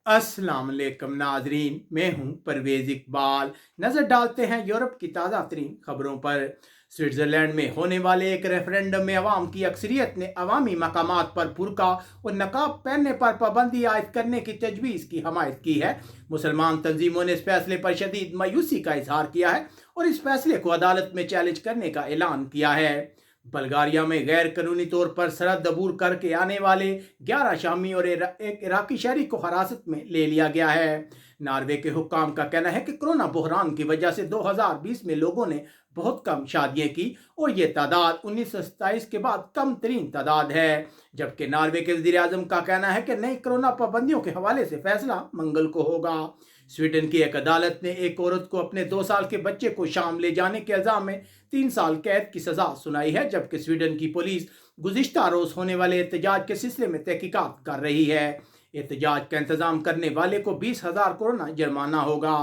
अस्सलाम वालेकुम नाजरीन, मैं हूं परवेज इकबाल। नजर डालते हैं यूरोप की ताज़ा तरीन खबरों पर। स्विट्जरलैंड में होने वाले एक रेफरेंडम में अवाम की अक्सरियत ने अवामी मकामात पर बुर्का और नकाब पहनने पर पाबंदी आयद करने की तजवीज़ की हमायत की है। मुसलमान तंजीमों ने इस फैसले पर शदीद मायूसी का इजहार किया है और इस फैसले को अदालत में चैलेंज करने का ऐलान किया है। बल्गारिया में गैर कानूनी तौर पर सरहद अबूर करके आने वाले 11 शामी और एक इराकी शहरी को हिरासत में ले लिया गया है। नॉर्वे के हुक्काम का कहना है कि कोरोना बहरान की वजह से 2020 में लोगों ने बहुत कम शादियां की और ये तादाद 1927 के बाद कम तरीन तादाद है। जबकि नॉर्वे के वजीर आजम का कहना है कि नई कोरोना पाबंदियों के हवाले से फैसला मंगल को होगा। स्वीडन की एक अदालत ने एक औरत को अपने 2 साल के बच्चे को शाम ले जाने के इल्जाम में 3 साल कैद की सजा सुनाई है, जबकि स्वीडन की पुलिस गुज़िश्ता रोज होने वाले एहतजाज के सिलसिले में तहकीकात कर रही है। एहतजाज का इंतजाम करने वाले को 20,000 कोरोना जुर्माना होगा।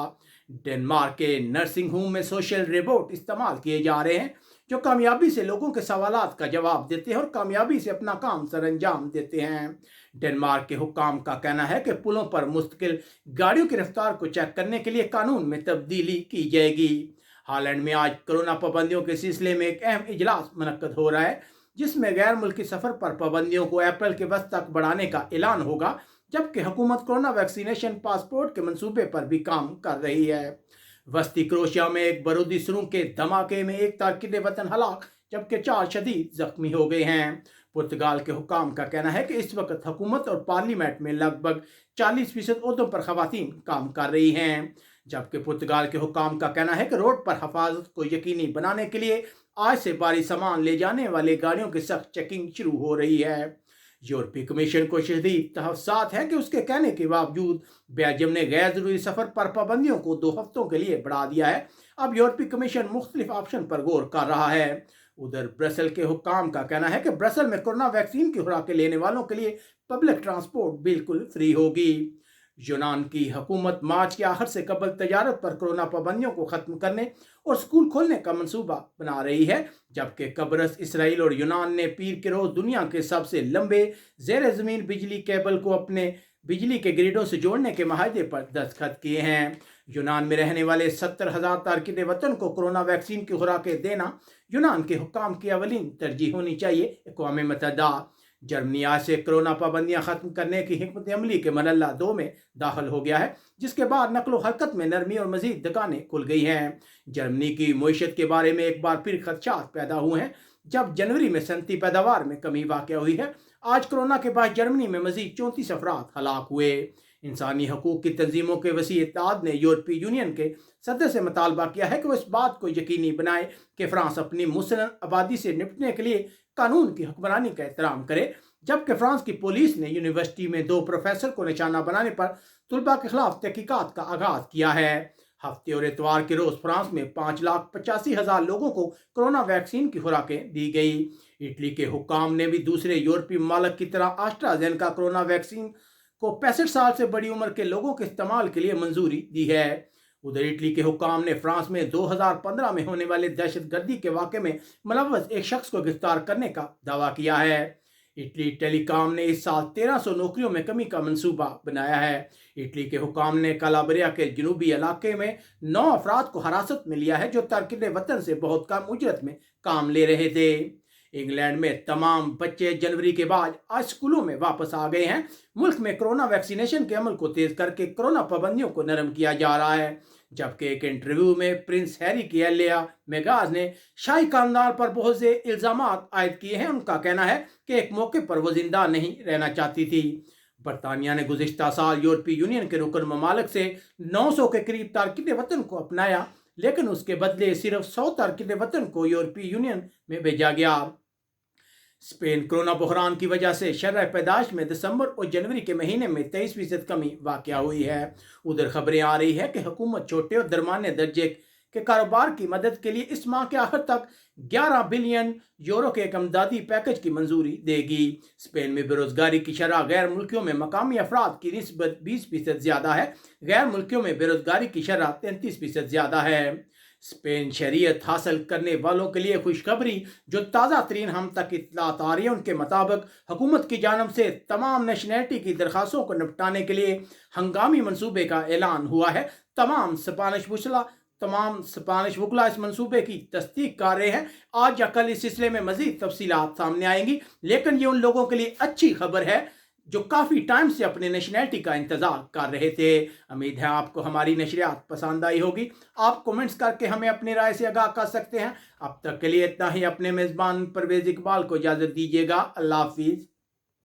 डेनमार्क के नर्सिंग होम में सोशल रोबोट इस्तेमाल किए जा रहे हैं जो कामयाबी से लोगों के सवालात का जवाब देते हैं और कामयाबी से अपना काम सर अंजाम देते हैं। डेनमार्क के हुक्काम का कहना है कि पुलों पर मुस्तकिल गाड़ियों की रफ्तार को चेक करने के लिए कानून में तब्दीली की जाएगी। हालैंड में आज कोरोना पाबंदियों के सिलसिले में एक अहम इजलास मुनक्कद हो रहा है, जिसमें गैर मुल्की सफर पर पाबंदियों को अप्रैल के वस्त तक बढ़ाने का ऐलान होगा, जबकि हुकूमत कोरोना वैक्सीनेशन पासपोर्ट के मंसूबे पर भी काम कर रही है। वस्ती क्रोशिया में एक बारूदी सुरंग के धमाके में एक तारकिन वतन हलाक जबकि 4 शदीद जख्मी हो गए हैं। पुर्तगाल के हुक्काम का कहना है कि इस वक्त हुकूमत और पार्लियामेंट में लगभग 40% ओहदों पर खवातीन काम कर रही हैं। जबकि पुर्तगाल के हुक्काम का कहना है कि रोड पर हिफाजत को यकीनी बनाने के लिए आज से भारी सामान ले जाने वाले गाड़ियों की सख्त चेकिंग शुरू हो रही है। यूरोपीय कमीशन को शदीद तहफ़्फ़ुज़ात है कि उसके कहने के बावजूद बेल्जियम ने गैर जरूरी सफर पर पाबंदियों को 2 हफ्तों के लिए बढ़ा दिया है। अब यूरोपीय कमीशन मुख्तलिफ ऑप्शन पर गौर कर रहा है। उधर ब्रसल के हुक्काम का कहना है कि ब्रसल में कोरोना वैक्सीन की खुराकें लेने वालों के लिए पब्लिक ट्रांसपोर्ट बिल्कुल फ्री होगी। यूनान की हुकूमत मार्च के आखिर से कबल तजारत पर कोरोना पाबंदियों को ख़त्म करने और स्कूल खोलने का मंसूबा बना रही है, जबकि कब्रस, इसराइल और यूनान ने पीर के रोज़ दुनिया के सबसे लंबे ज़ेर ज़मीन बिजली केबल को अपने बिजली के ग्रिडों से जोड़ने के माहदे पर दस्तखत किए हैं। यूनान में रहने वाले 70,000 तारकिन वतन को कोरोना वैक्सीन की खुराकें देना यूनान के हुक्काम की अवलीन तरजीह होनी चाहिए। अक़वाम मुत्तहिदा जर्मनी आज से कोरोना पाबंदियां खत्म करने की हिकमत अमली के मरहला 2 में दाखिल हो गया है, जिसके बाद नकलो हरकत में नरमी और मजीद दुकानें खुल गई हैं। जर्मनी की मईशत के बारे में एक बार फिर खदशात पैदा हुए हैं, जब जनवरी में सनती पैदावार में कमी वाक़या हुई है। आज कोरोना के बाद जर्मनी में मजीद 34 अफराद हलाक हुए। इंसानी हकूक़ की तंजीमों के वसी इत्तेहाद ने यूरोपीय यूनियन के सदस्य से मुतालबा किया है कि वो इस बात को यकीनी बनाए कि फ्रांस अपनी मुसलन आबादी से निपटने के लिए कानून की हुक्मरानी का एहतराम करे। जबकि फ्रांस की पुलिस ने यूनिवर्सिटी में 2 प्रोफेसर को निशाना बनाने पर तुलबा के खिलाफ तहकीकात का आगाज किया है। हफ्ते और इतवार के रोज फ्रांस में 5,85,000 लोगों को कोरोना वैक्सीन की खुराकें दी गई। इटली के हुक्काम ने भी दूसरे यूरोपीय ममालिक की तरह एस्ट्राज़ेनेका कोरोना वैक्सीन को 65 साल से बड़ी उम्र के लोगों के इस्तेमाल के लिए मंजूरी दी है। उधर इटली के हुक्काम ने फ्रांस में 2015 में होने वाले दहशतगर्दी के वाक़े में मुलव्वस एक शख्स को गिरफ्तार करने का दावा किया है। इटली टेलीकॉम ने इस साल 1300 नौकरियों में कमी का मंसूबा बनाया है। इटली के हुक्काम ने कलाब्रिया के जनूबी इलाके में 9 अफराद को हिरासत में लिया है, जो तारकिन वतन से बहुत कम उजरत में काम ले रहे थे। इंग्लैंड में तमाम बच्चे जनवरी के बाद आज स्कूलों में वापस आ गए हैं। मुल्क में कोरोना वैक्सीनेशन के अमल को तेज करके कोरोना पाबंदियों को नरम किया जा रहा है। जबकि एक इंटरव्यू में प्रिंस हैरी की अहलिया मेगान ने शाही खानदान पर बहुत से इल्जाम आयद किए हैं। उनका कहना है कि एक मौके पर वो जिंदा नहीं रहना चाहती थी। बरतानिया ने गुज़िश्ता साल यूरोपीय यूनियन के रुकन ममालिक से 900 के करीब तारकिन वतन को अपनाया, लेकिन उसके बदले सिर्फ 100 तारकिन वतन को यूरोपीय यूनियन में भेजा गया। स्पेन कोरोना बहरान की वजह से शरह पैदाश में दिसंबर और जनवरी के महीने में 23% कमी वाक़या हुई है। उधर खबरें आ रही है कि हुकूमत छोटे और दरमाने दर्जे के कारोबार की मदद के लिए इस माह के आखिर तक 11 बिलियन यूरो के एक इमदादी पैकेज की मंजूरी देगी। स्पेन में बेरोजगारी की शरह गैर मुल्कियों में मकामी अफराद की निस्बत 20% ज़्यादा है। गैर मुल्कियों में बेरोजगारी की शरह 33% ज़्यादा है। स्पेन शरीयत हासिल करने वालों के लिए खुशखबरी। जो ताज़ा तरीन हम तक इत्तलात आ रही है उनके मुताबिक हुकूमत की जानब से तमाम नेशनैलिटी की दरख्वास्तों को निपटाने के लिए हंगामी मनसूबे का ऐलान हुआ है। तमाम स्पानिश वकला इस मनसूबे की तस्दीक कर रहे हैं। आज या कल इस सिलसिले में मजीद तफसीलात सामने आएंगी, लेकिन ये उन लोगों के लिए अच्छी खबर है जो काफ़ी टाइम से अपने नेशनैलिटी का इंतज़ार कर रहे थे। उम्मीद है आपको हमारी नशरियात पसंद आई होगी। आप कमेंट्स करके हमें अपनी राय से आगाह कर सकते हैं। अब तक के लिए इतना ही। अपने मेज़बान परवेज़ इकबाल को इजाज़त दीजिएगा। अल्लाह हाफिज़।